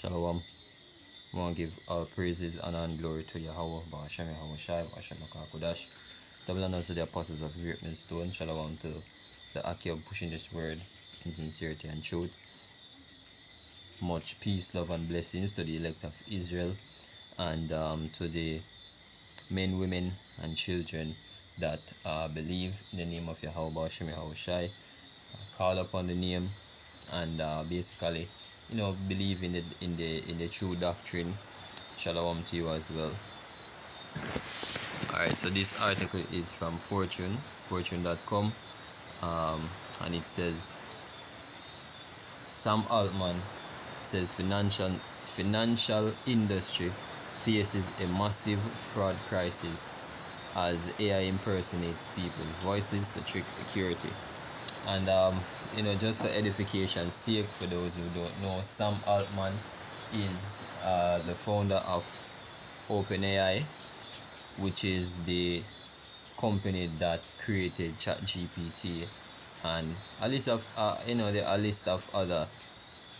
Shalom. I want to give all praises, honor, and glory to Yahweh, Ba'ashem Yahweh Shai, Ba'ashem Kodash. Double honors to the apostles of Great Millstone. Shalom to the Akiyab pushing this word in sincerity and truth. Much peace, love, and blessings to the elect of Israel and to the men, women, and children that believe in the name of Yahweh, Ba'ashem Yahweh Shai, call upon the name, and basically, believe in the true doctrine. Shalom to you as well. Alright, so this article is from fortune.com, and it says Sam Altman says financial industry faces a massive fraud crisis as AI impersonates people's voices to trick security. And just for edification's sake, for those who don't know, Sam Altman is the founder of OpenAI, which is the company that created ChatGPT and a list of other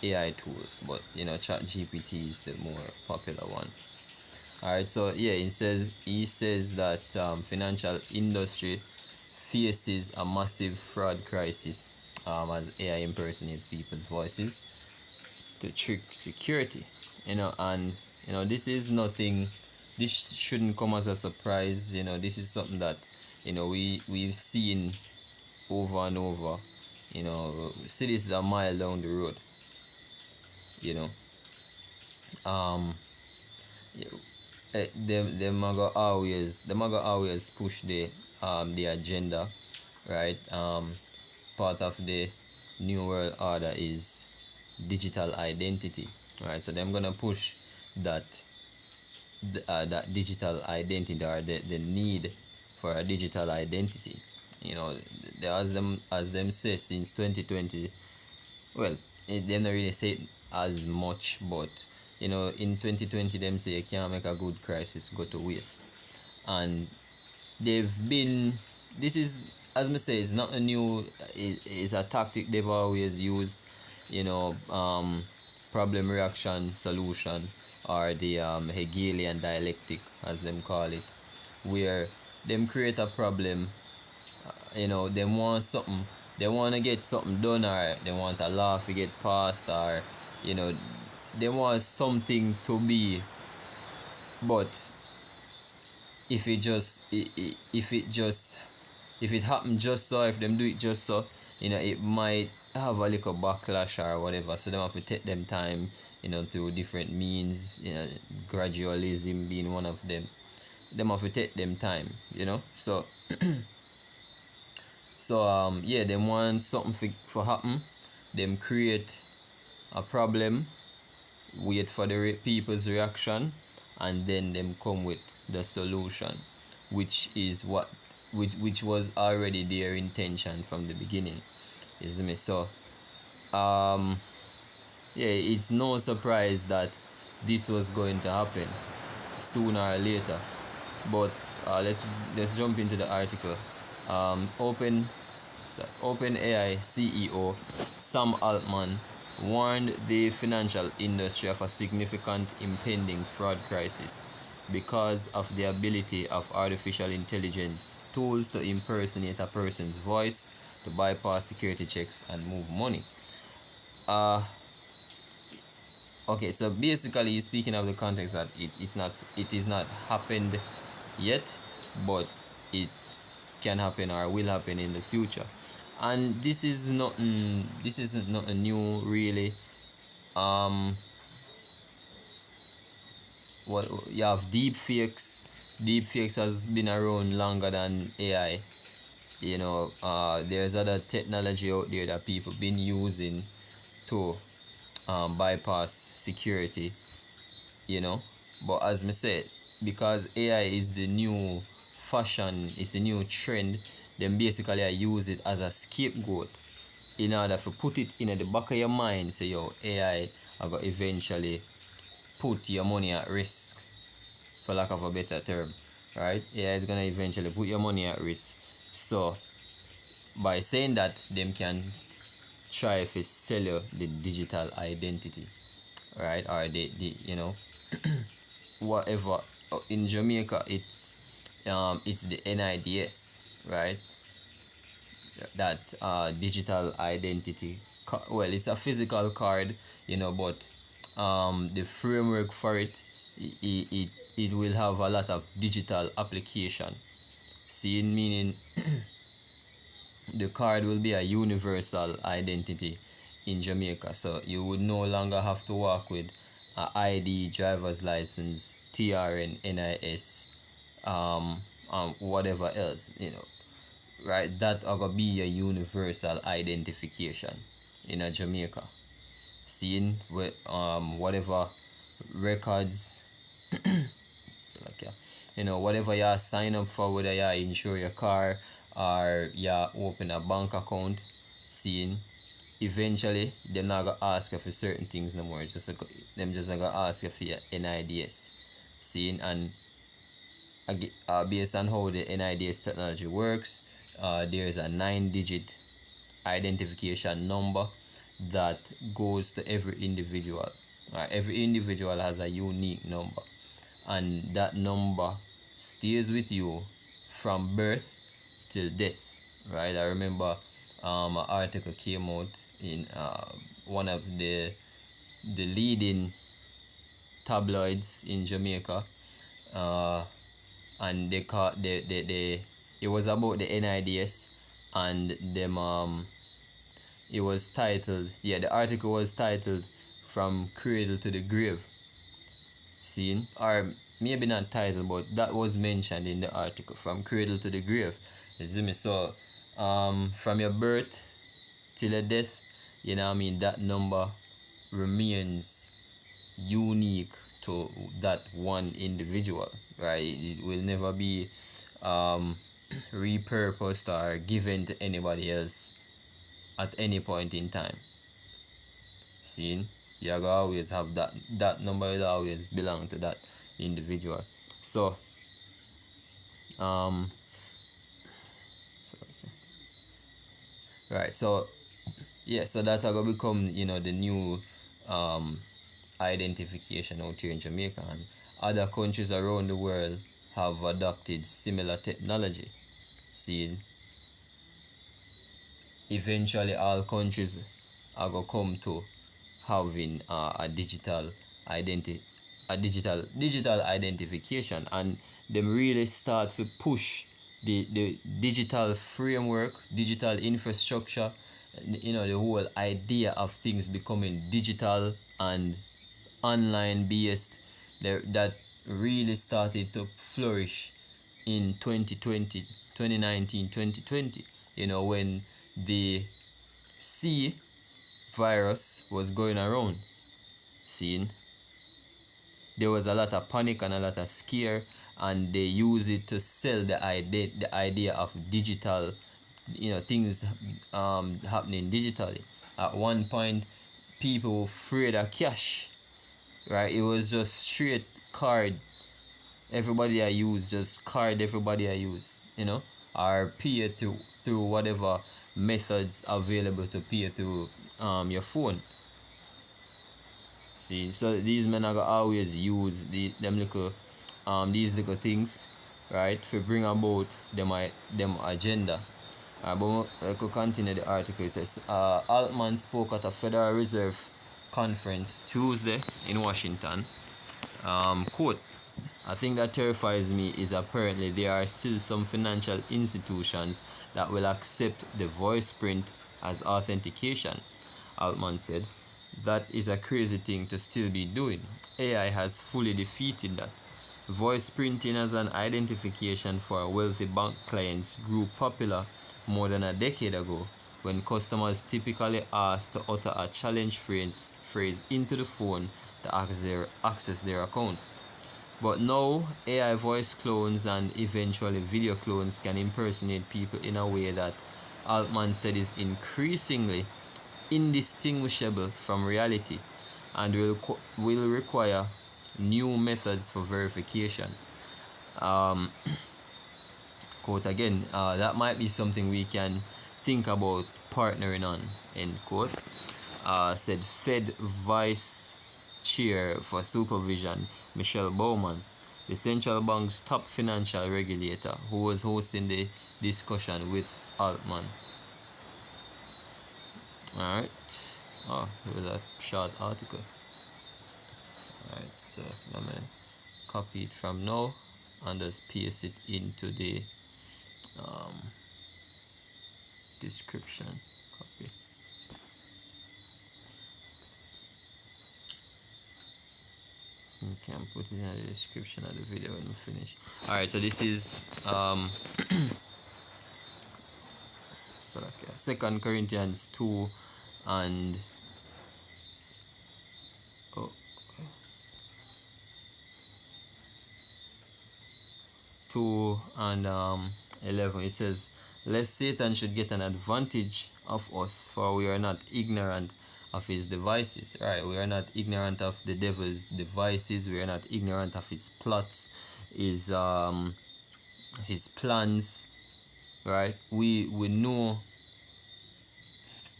AI tools, but ChatGPT is the more popular one. Alright, so yeah, he says that financial industry faces a massive fraud crisis as AI impersonates people's voices to trick security. This is nothing. This shouldn't come as a surprise. This is something that we've seen over and over. See, this is a mile down the road. Them always push the agenda, right? Part of the new world order is digital identity, right? So them gonna push that digital identity, or the need for a digital identity. As them say since 2020. Well, they don't really say it as much, but in 2020 them say you can't make a good crisis go to waste. And this is, as me say, it's not a new, it's a tactic they've always used. Problem, reaction, solution, or the Hegelian dialectic, as them call it, where them create a problem. Them want something, they want to get something done, or they want a law to get passed, or they want something to be. But if it happen just so, if them do it just so, it might have a little backlash or whatever. So them have to take them time, through different means, gradualism being one of them. Them have to take them time, so yeah, them want something for happen. Them create a problem, wait for the people's reaction, and then them come with the solution, which was already their intention from the beginning. Is me? So yeah, it's no surprise that this was going to happen sooner or later. But let's jump into the article. OpenAI CEO Sam Altman warned the financial industry of a significant impending fraud crisis because of the ability of artificial intelligence tools to impersonate a person's voice, to bypass security checks and move money. Okay, so basically he's speaking of the context that it is not happened yet, but it can happen or will happen in the future. And this isn't nothing new, really. What you have deepfakes. Deepfakes has been around longer than AI. There's other technology out there that people been using to bypass security. But as me said, because AI is the new fashion, it's a new trend, then basically I use it as a scapegoat in order to put it in the back of your mind. Say, yo, AI I got eventually put your money at risk, for lack of a better term, right? AI is gonna eventually put your money at risk. So by saying that, them can try to sell you the digital identity. right? Or the whatever. In Jamaica, it's the NIDS, right? That digital identity. Well, it's a physical card, but the framework for it will have a lot of digital application. Seeing meaning the card will be a universal identity in Jamaica. So you would no longer have to walk with a ID, driver's license, TRN, NIS, whatever else, right? That are gonna be a universal identification in a Jamaica. Seeing with whatever records, so like yeah, whatever you sign up for, whether you insure your car or you open a bank account, seeing eventually they're not gonna ask you for certain things no more. Them just gonna ask you for your NIDS. Seeing and based on how the NIDS technology works, there's a 9-digit identification number that goes to every individual. Every individual has a unique number, and that number stays with you from birth till death. Right? I remember an article came out in one of the leading tabloids in Jamaica, uh, and they call they it was about the NIDS, and them it was titled, the article was titled "From Cradle to the Grave." Seen, or maybe not titled, but that was mentioned in the article, "From Cradle to the Grave." You see me? So from your birth till your death, what I mean, that number remains unique to that one individual, right? It will never be um, repurposed or given to anybody else at any point in time. Seeing, you will always have that number will always belong to that individual. So um so okay. Right, so yeah, so that's gonna become the new um identification out here in Jamaica, and other countries around the world have adopted similar technology. Seeing, eventually all countries are gonna come to having a digital identity, a digital identification, and them really start to push the digital framework, digital infrastructure, the whole idea of things becoming digital and online based, that really started to flourish in 2020, 2019, 2020. When the C virus was going around, seeing, there was a lot of panic and a lot of scare, and they use it to sell the idea of digital, things happening digitally. At one point, people were afraid of cash, right? It was just straight card. Everybody I use just card. Everybody I use, or pay through whatever methods available to pay through your phone. See, so these men are gonna always use these little things, right, to bring about them agenda. But I could continue the article. It says Altman spoke at a Federal Reserve conference Tuesday in Washington. Quote, "A thing that terrifies me is apparently there are still some financial institutions that will accept the voice print as authentication," Altman said. "That is a crazy thing to still be doing. AI has fully defeated that. Voice printing as an identification for wealthy bank clients grew popular more than a decade ago, when customers typically asked to utter a challenge phrase into the phone to access their accounts. But now, AI voice clones and eventually video clones can impersonate people in a way that Altman said is increasingly indistinguishable from reality, and will require new methods for verification." Um, Quote again, "That might be something we can think about partnering on," end quote. Said Fed Vice chair for supervision, Michelle Bowman, the central bank's top financial regulator, who was hosting the discussion with Altman. Alright. Oh, it was a short article. Alright, so I'm gonna copy it from now and just paste it into the description. Copy. You can put it in the description of the video when we finish. Alright, so this is so like 2 Corinthians 2 and oh, 2 and 11. It says, lest Satan should get an advantage of us, for we are not ignorant of his devices. Right, we are not ignorant of the devil's devices. We are not ignorant of his plots, his plans. Right, we know.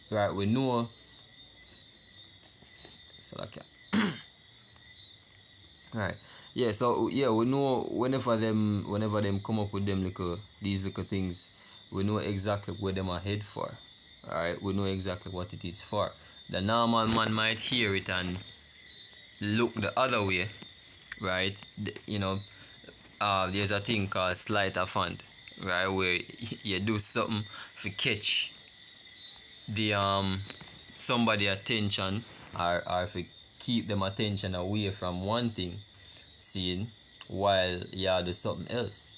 Right, we know. So like right, yeah, so yeah, we know whenever them come up with them these little things, we know exactly where them are head for. Alright, we know exactly what it is for. The normal man might hear it and look the other way, right? There's a thing called sleight of hand, right, where you do something to catch the somebody attention, or if keep them attention away from one thing seen while you do something else,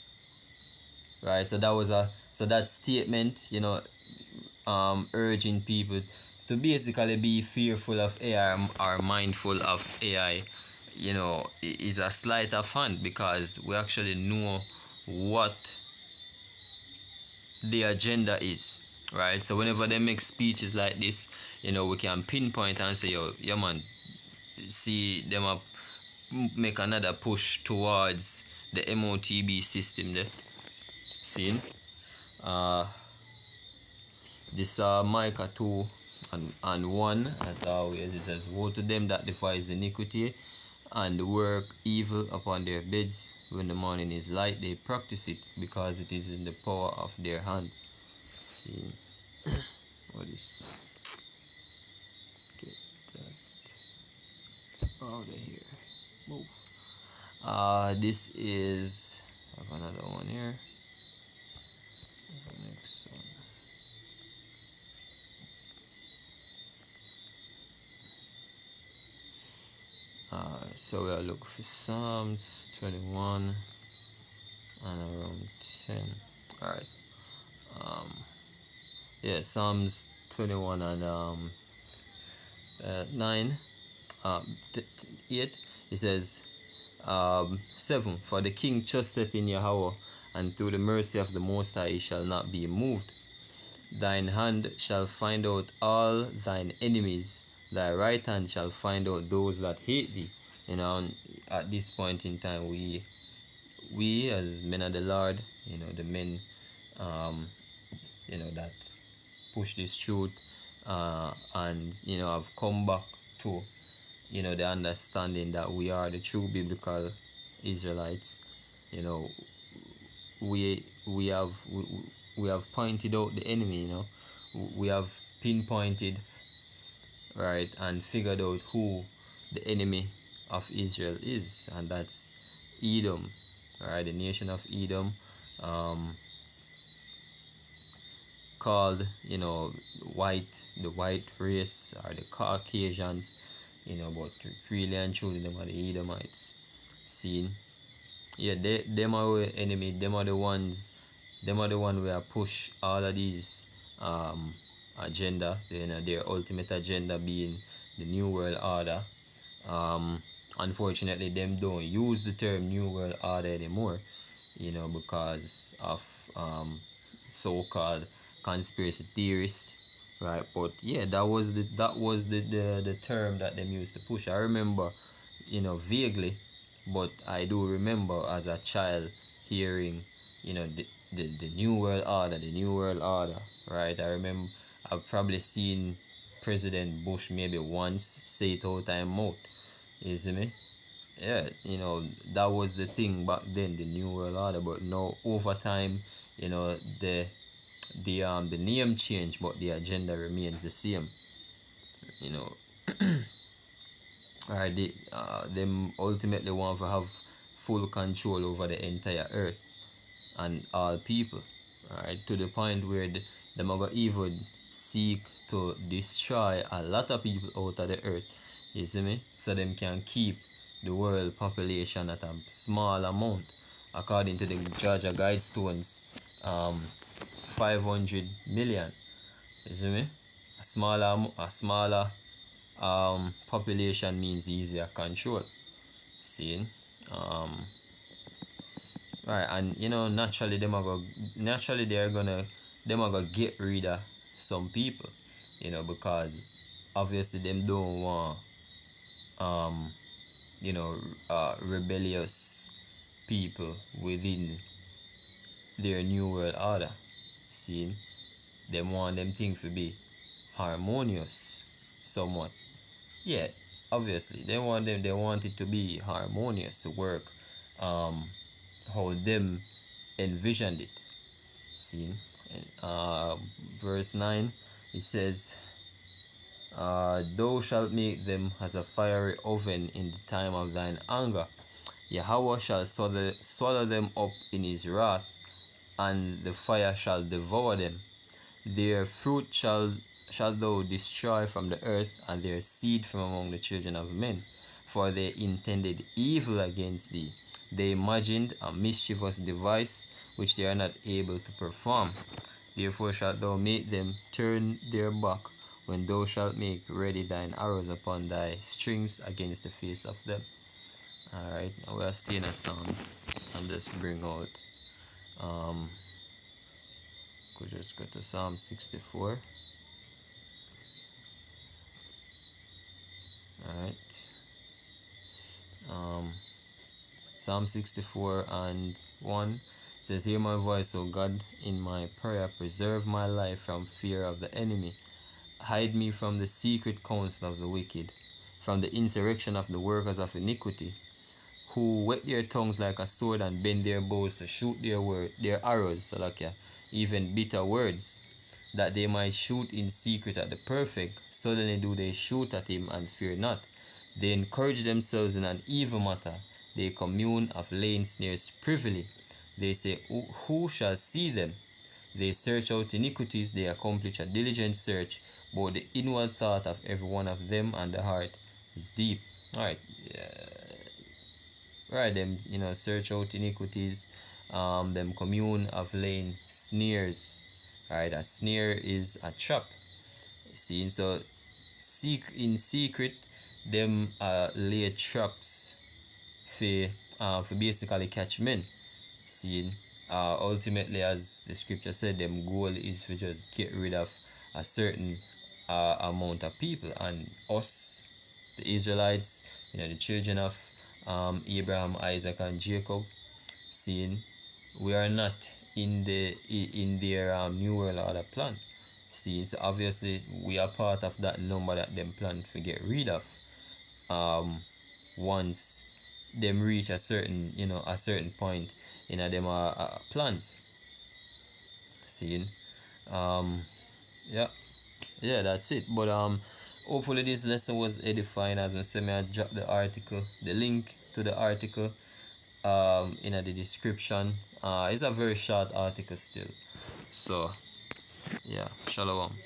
right? So that statement, urging people to basically be fearful of AI or mindful of AI, is a sleight of hand, because we actually know what the agenda is, right? So whenever they make speeches like this, we can pinpoint and say, yo man, see them up, make another push towards the MOTB system there. Seen? This Micah 2 and 1, as always, it says, woe to them that devise iniquity and work evil upon their beds. When the morning is light, they practice it, because it is in the power of their hand. See? What is? Get that out of here. Move. This is, I have another one here. Next one. So we'll look for Psalms 21 and around 10. Alright. Yeah, Psalms 21 and 9. 8. It says 7. For the king trusteth in Yahweh, and through the mercy of the Most High he shall not be moved. Thine hand shall find out all thine enemies, thy right hand shall find out those that hate thee. At this point in time, we as men of the Lord, the men that push this truth, and have come back to the understanding that we are the true biblical Israelites. We have pointed out the enemy. We have pinpointed, right, and figured out who the enemy of Israel is, and that's Edom, right? The nation of Edom, called the white race, or the Caucasians, but really and truly them are the Edomites. Seen? Yeah, them are our enemy. Them are the ones where push all of these agenda, their ultimate agenda being the New World Order. Unfortunately, them don't use the term New World Order anymore, because of so-called conspiracy theorists, right? But yeah, that was the term that them used to push. I remember, vaguely, but I do remember as a child hearing, the New World Order, right? I remember I've probably seen President Bush maybe once say it out of his mouth, You see me? Yeah, that was the thing back then, the New World Order. But now, over time, the name changed, but the agenda remains the same. You know, Alright, them ultimately want to have full control over the entire earth and all people. Alright, to the point where them are gonna even seek to destroy a lot of people out of the earth. You see me? So them can keep the world population at a small amount. According to the Georgia Guidestones, 500 million. You see me? A smaller population means easier control. See, right, and naturally them are gonna get rid of some people, because obviously them don't want um you know rebellious people within their new world order. See, them want them things to be harmonious somewhat. Yeah, obviously they want it to be harmonious, to work um how them envisioned it. See, verse 9, it says, thou shalt make them as a fiery oven in the time of thine anger. Yahweh shall swallow them up in his wrath, and the fire shall devour them. Their fruit shall thou destroy from the earth, and their seed from among the children of men. For they intended evil against thee. They imagined a mischievous device which they are not able to perform. Therefore shalt thou make them turn their back, when thou shalt make ready thine arrows upon thy strings against the face of them. Alright, now we are staying in Psalms, and just bring out could just go to Psalm 64. Alright. Psalm 64 and 1 says, hear my voice, O God, in my prayer. Preserve my life from fear of the enemy. Hide me from the secret counsel of the wicked, from the insurrection of the workers of iniquity, who whet their tongues like a sword and bend their bows to shoot their arrows, Salakia, even bitter words, that they might shoot in secret at the perfect. Suddenly do they shoot at him and fear not. They encourage themselves in an evil matter. They commune of laying snares privily. They say, who shall see them? They search out iniquities, they accomplish a diligent search, but the inward thought of every one of them and the heart is deep. Alright, right, them, search out iniquities, them commune of laying snares. Alright, a snare is a trap. See, so in secret, them lay traps for basically catch men. See, ultimately, as the scripture said, them goal is to just get rid of a certain amount of people, and us, the Israelites, the children of Abraham, Isaac, and Jacob. Seeing, we are not in their new world order plan. See, so obviously we are part of that number that them plan to get rid of. Once them reach a certain point in them plans. Seeing, yeah, yeah, that's it. But hopefully this lesson was edifying. As I say, I drop the link to the article in the description. It's a very short article still. So yeah, shalom.